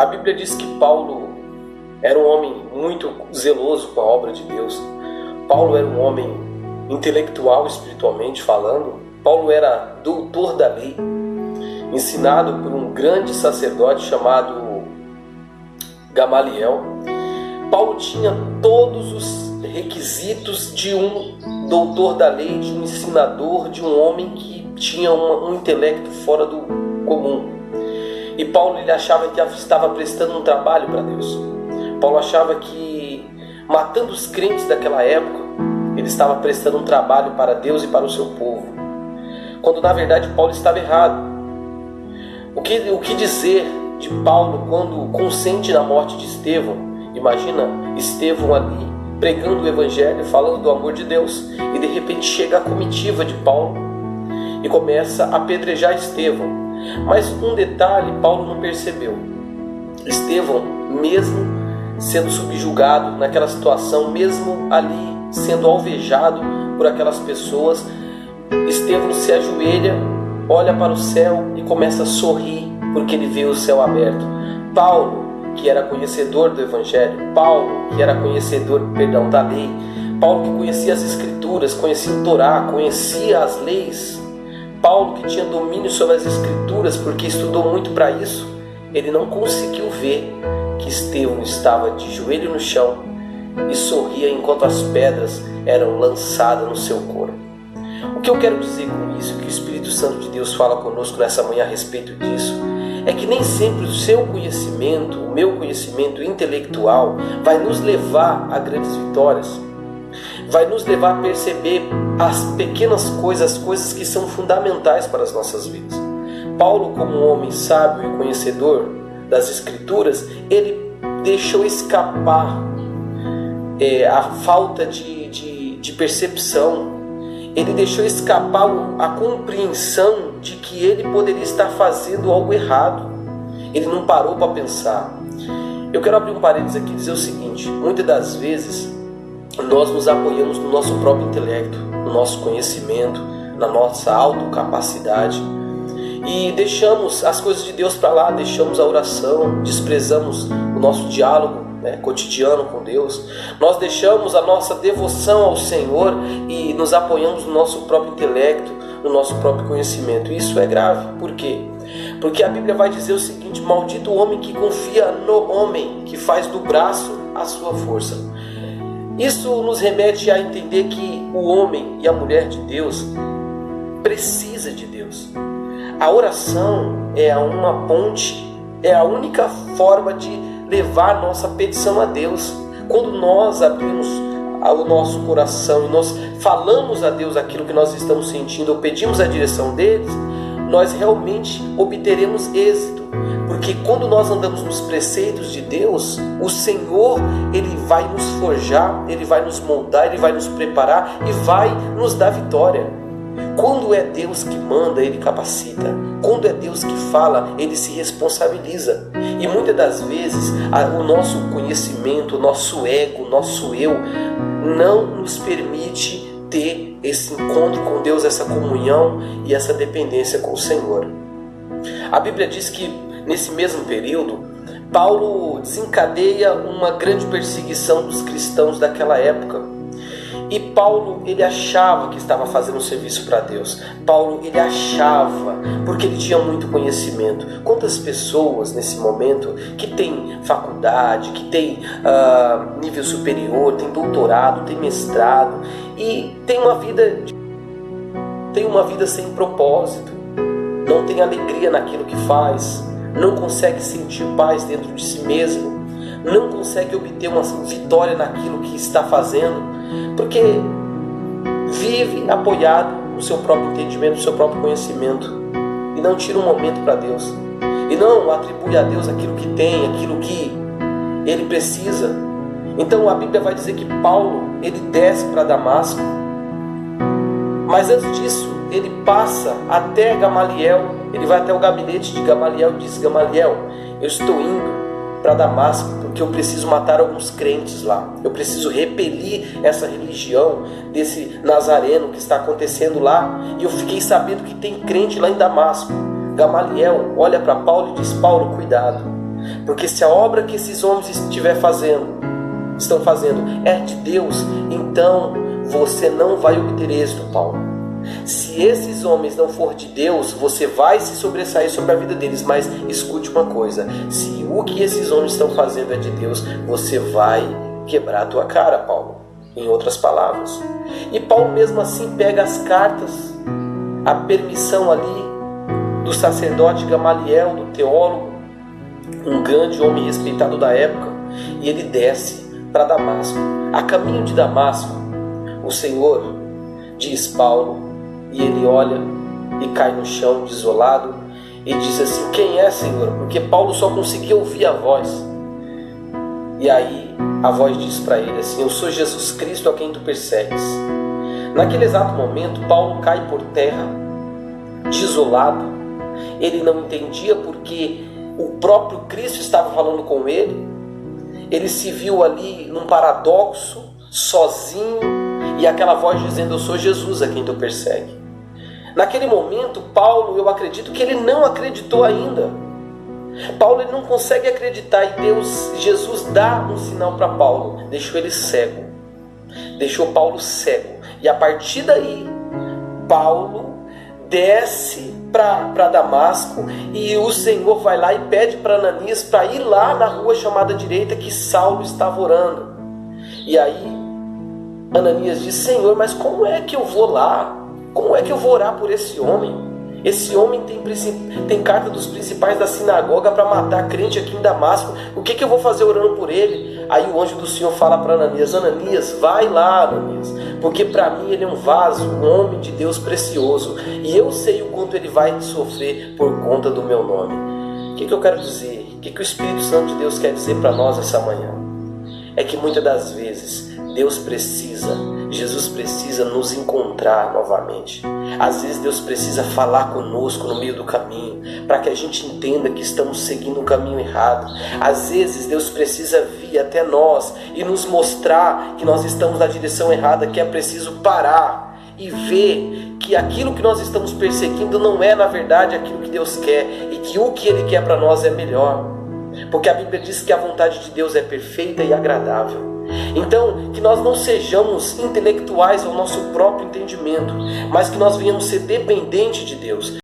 A Bíblia diz que Paulo era um homem muito zeloso com a obra de Deus. Paulo era um homem intelectual, espiritualmente falando. Paulo era doutor da lei, ensinado por um grande sacerdote chamado Gamaliel. Paulo tinha todos os requisitos de um doutor da lei, de um ensinador, de um homem que tinha um intelecto fora do comum. E Paulo ele achava que estava prestando um trabalho para Deus. Paulo achava que, matando os crentes daquela época, ele estava prestando um trabalho para Deus e para o seu povo, quando na verdade Paulo estava errado. O que dizer de Paulo quando consente na morte de Estevão? Imagina Estevão ali pregando o evangelho, falando do amor de Deus, e de repente chega a comitiva de Paulo e começa a apedrejar Estevão. Mas um detalhe Paulo não percebeu: Estevão, mesmo sendo subjugado naquela situação, mesmo ali sendo alvejado por aquelas pessoas, Estevão se ajoelha, olha para o céu e começa a sorrir, porque ele vê o céu aberto. Paulo, que era conhecedor do Evangelho, Paulo, que era conhecedor, da lei, Paulo que conhecia as Escrituras, conhecia o Torá, conhecia as leis, Paulo que tinha domínio sobre as Escrituras, porque estudou muito para isso, ele não conseguiu ver que Estevão estava de joelho no chão e sorria enquanto as pedras eram lançadas no seu corpo. O que eu quero dizer com isso, que o Espírito Santo de Deus fala conosco nessa manhã a respeito disso, é que nem sempre o seu conhecimento, o meu conhecimento intelectual vai nos levar a grandes vitórias, vai nos levar a perceber as pequenas coisas, as coisas que são fundamentais para as nossas vidas. Paulo, como um homem sábio e conhecedor das Escrituras, ele deixou escapar a falta de percepção. Ele deixou escapar a compreensão de que ele poderia estar fazendo algo errado. Ele não parou para pensar. Eu quero abrir um parênteses aqui e dizer o seguinte: muitas das vezes nós nos apoiamos no nosso próprio intelecto, no nosso conhecimento, na nossa autocapacidade, e deixamos as coisas de Deus para lá, deixamos a oração, desprezamos o nosso diálogo cotidiano com Deus. Nós deixamos a nossa devoção ao Senhor e nos apoiamos no nosso próprio intelecto, no nosso próprio conhecimento. Isso é grave. Por quê? Porque a Bíblia vai dizer o seguinte: maldito o homem que confia no homem, que faz do braço a sua força. Isso nos remete a entender que o homem e a mulher de Deus precisa de Deus. A oração é uma ponte, é a única forma de levar a nossa petição a Deus. Quando nós abrimos o nosso coração e nós falamos a Deus aquilo que nós estamos sentindo, ou pedimos a direção deles, nós realmente obteremos êxito. Porque quando nós andamos nos preceitos de Deus, o Senhor, Ele vai nos forjar, Ele vai nos moldar, Ele vai nos preparar e vai nos dar vitória. Quando é Deus que manda, Ele capacita. Quando é Deus que fala, Ele se responsabiliza. E muitas das vezes o nosso conhecimento, o nosso ego, o nosso eu não nos permite ter esse encontro com Deus, essa comunhão e essa dependência com o Senhor. A Bíblia diz que nesse mesmo período, Paulo desencadeia uma grande perseguição dos cristãos daquela época. E Paulo, ele achava que estava fazendo um serviço para Deus. Paulo, ele achava, porque ele tinha muito conhecimento. Quantas pessoas nesse momento que tem faculdade, que tem nível superior, tem doutorado, tem mestrado e tem uma vida sem propósito, não tem alegria naquilo que faz, não consegue sentir paz dentro de si mesmo, não consegue obter uma vitória naquilo que está fazendo, porque vive apoiado no seu próprio entendimento, no seu próprio conhecimento, e não tira um momento para Deus, e não atribui a Deus aquilo que tem, aquilo que ele precisa. Então a Bíblia vai dizer que Paulo, ele desce para Damasco, mas antes disso ele passa até Gamaliel, ele vai até o gabinete de Gamaliel e diz: Gamaliel, eu estou indo para Damasco porque eu preciso matar alguns crentes lá, eu preciso repelir essa religião desse nazareno que está acontecendo lá, e eu fiquei sabendo que tem crente lá em Damasco. Gamaliel olha para Paulo e diz: Paulo, cuidado, Porque se a obra que esses homens estão fazendo é de Deus, então você não vai obter êxito, Paulo. Se esses homens não for de Deus, você vai se sobressair sobre a vida deles. Mas escute uma coisa: se o que esses homens estão fazendo é de Deus, você vai quebrar a tua cara, Paulo. Em outras palavras. E Paulo mesmo assim pega as cartas, a permissão ali do sacerdote Gamaliel, do teólogo, um grande homem respeitado da época, e ele desce para Damasco. A caminho de Damasco, o Senhor diz Paulo, e ele olha e cai no chão desolado e diz assim: quem é, Senhor? Porque Paulo só conseguia ouvir a voz. E aí a voz diz para ele assim: eu sou Jesus Cristo a quem tu persegues. Naquele exato momento, Paulo cai por terra, desolado. Ele não entendia porque o próprio Cristo estava falando com ele. Ele se viu ali num paradoxo, sozinho, e aquela voz dizendo: eu sou Jesus a quem tu persegue. Naquele momento, Paulo, eu acredito que ele não acreditou ainda. Paulo ele não consegue acreditar, e Jesus dá um sinal para Paulo, deixou ele cego, deixou Paulo cego. E a partir daí, Paulo desce para Damasco, e o Senhor vai lá e pede para Ananias para ir lá na rua chamada direita que Saulo estava orando. E aí Ananias diz: Senhor, mas como é que eu vou lá? Como é que eu vou orar por esse homem? Esse homem tem carta dos principais da sinagoga para matar crente aqui em Damasco. O que eu vou fazer orando por ele? Aí o anjo do Senhor fala para Ananias: Ananias, vai lá, Ananias, porque para mim ele é um vaso, um homem de Deus precioso, e eu sei o quanto ele vai sofrer por conta do meu nome. O que eu quero dizer? O que o Espírito Santo de Deus quer dizer para nós essa manhã? É que muitas das vezes Jesus precisa nos encontrar novamente. Às vezes Deus precisa falar conosco no meio do caminho, para que a gente entenda que estamos seguindo um caminho errado. Às vezes Deus precisa vir até nós e nos mostrar que nós estamos na direção errada, que é preciso parar e ver que aquilo que nós estamos perseguindo não é na verdade aquilo que Deus quer, e que o que Ele quer para nós é melhor. Porque a Bíblia diz que a vontade de Deus é perfeita e agradável. Então, que nós não sejamos intelectuais ao nosso próprio entendimento, mas que nós venhamos ser dependentes de Deus.